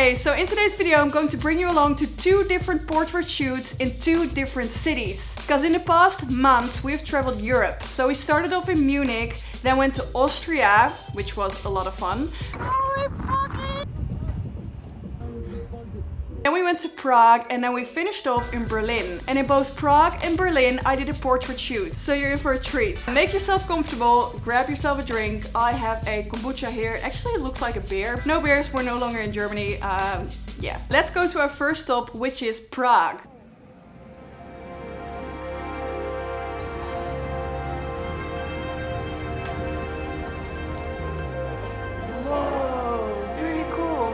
Hi! So in today's video I'm going to bring you along to 2 different portrait shoots in 2 different cities. Because in the past months we've traveled Europe. So we started off in Munich, then went to Austria, which was a lot of fun. Then we went to Prague and then we finished off in Berlin. And in both Prague and Berlin I did a portrait shoot. So you're in for a treat. Make yourself comfortable, grab yourself a drink. I have a kombucha here. Actually it looks like a beer. No beers, we're no longer in Germany. Yeah. Let's go to our first stop, which is Prague. Whoa, really cool.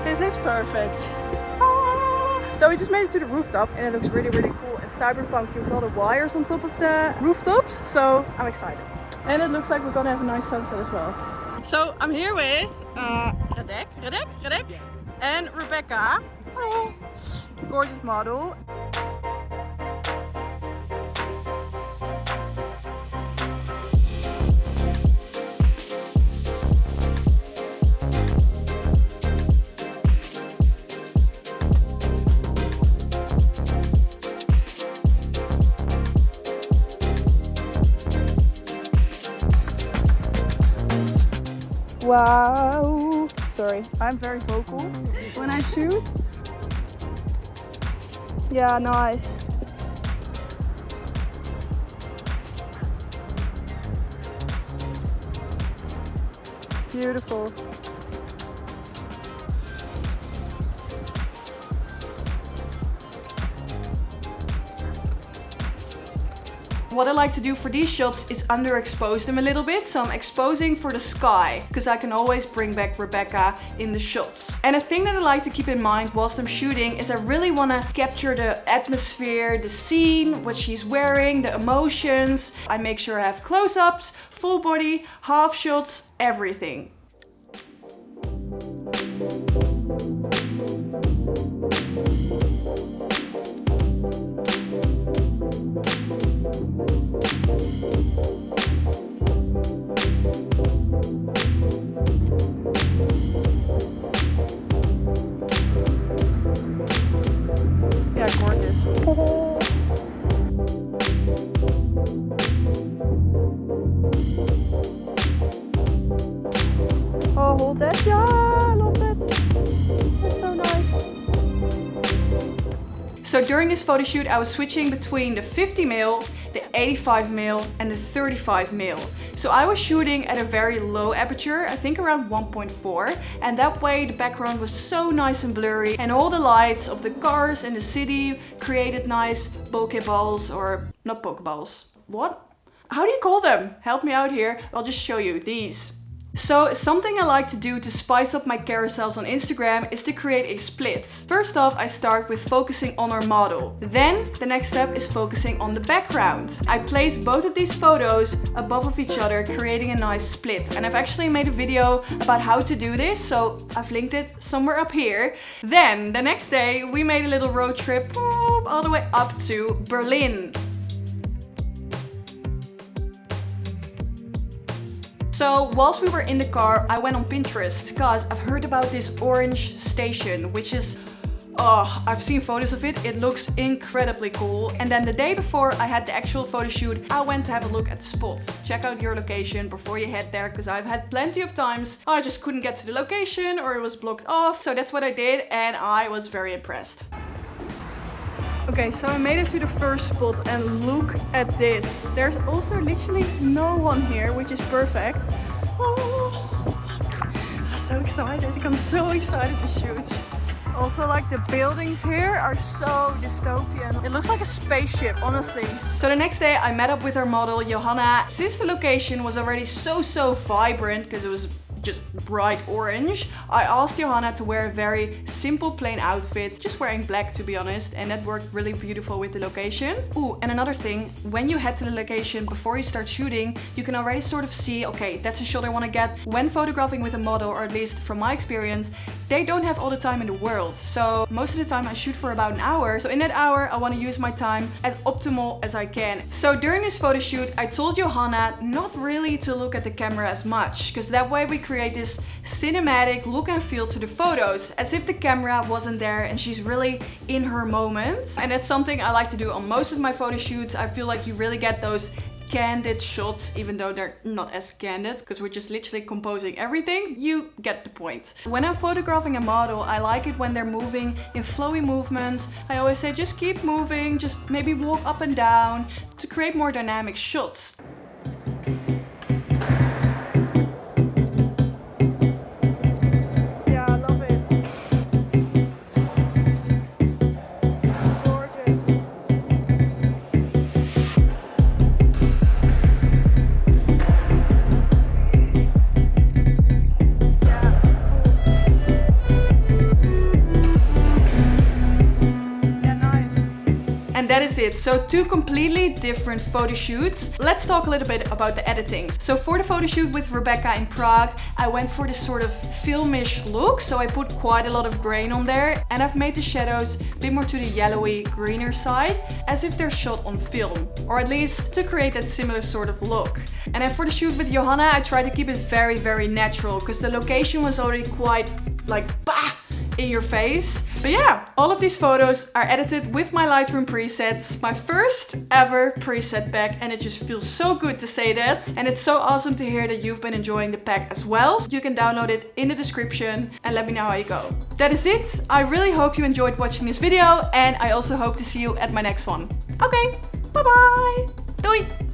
This is perfect. So we just made it to the rooftop and it looks really cool and cyberpunk with all the wires on top of the rooftops. So I'm excited. And it looks like we're gonna have a nice sunset as well. So I'm here with Radek and Rebecca. Oh, gorgeous model. Wow! Sorry, I'm very vocal when I shoot. Yeah, nice. Beautiful. What I like to do for these shots is underexpose them a little bit. So I'm exposing for the sky because I can always bring back Rebecca in the shots. And a thing that I like to keep in mind whilst I'm shooting is I really want to capture the atmosphere, the scene, what she's wearing, the emotions. I make sure I have close-ups, full body, half shots, everything. Yeah, gorgeous. Oh, hold that. Yeah, I love that. That's so nice. So during this photo shoot, I was switching between the 50mm, the 85mm and the 35mm. So I was shooting at a very low aperture, I think around 1.4, and that way the background was so nice and blurry and all the lights of the cars and the city created nice bokeh balls, or not pokeballs. What? How do you call them? Help me out here. I'll just show you these. So something I like to do to spice up my carousels on Instagram is to create a split. First off, I start with focusing on our model. Then the next step is focusing on the background. I place both of these photos above of each other, creating a nice split. And I've actually made a video about how to do this, so I've linked it somewhere up here. Then the next day we made a little road trip all the way up to Berlin. So whilst we were in the car, I went on Pinterest because I've heard about this orange station, which is, oh, I've seen photos of it. It looks incredibly cool. And then the day before I had the actual photo shoot, I went to have a look at the spots. Check out your location before you head there, because I've had plenty of times I just couldn't get to the location or it was blocked off. So that's what I did and I was very impressed. Okay, so I made it to the first spot and look at this. There's also literally no one here, which is perfect. Oh, I'm so excited. I'm so excited to shoot. Also, like, the buildings here are so dystopian. It looks like a spaceship, honestly. So the next day I met up with our model Johanna. Since the location was already so vibrant because it was just bright orange, I asked Johanna to wear a very simple plain outfit, just wearing black to be honest, and that worked really beautiful with the location. Ooh, and another thing, when you head to the location before you start shooting, you can already sort of see, okay, that's a shot I want to get. When photographing with a model, or at least from my experience, they don't have all the time in the world. So most of the time I shoot for about an hour. So in that hour I want to use my time as optimal as I can. So during this photo shoot I told Johanna not really to look at the camera as much, because that way we create this cinematic look and feel to the photos, as if the camera wasn't there and she's really in her moment. And that's something I like to do on most of my photo shoots. I feel like you really get those candid shots, even though they're not as candid because we're just literally composing everything. You get the point. When I'm photographing a model, I like it when they're moving in flowy movements. I always say just keep moving, just maybe walk up and down to create more dynamic shots. That is it. So 2 completely different photo shoots. Let's talk a little bit about the editing. So for the photo shoot with Rebecca in Prague, I went for this sort of filmish look. So I put quite a lot of grain on there, and I've made the shadows a bit more to the yellowy, greener side, as if they're shot on film, or at least to create that similar sort of look. And then for the shoot with Johanna, I tried to keep it very, very natural because the location was already quite like bah! In your face. But yeah, all of these photos are edited with my Lightroom presets, my first ever preset pack, and it just feels so good to say that. And it's so awesome to hear that you've been enjoying the pack as well. You can download it in the description and let me know how you go. That is it. I really hope you enjoyed watching this video, and I also hope to see you at my next one. Okay, bye bye! Doei!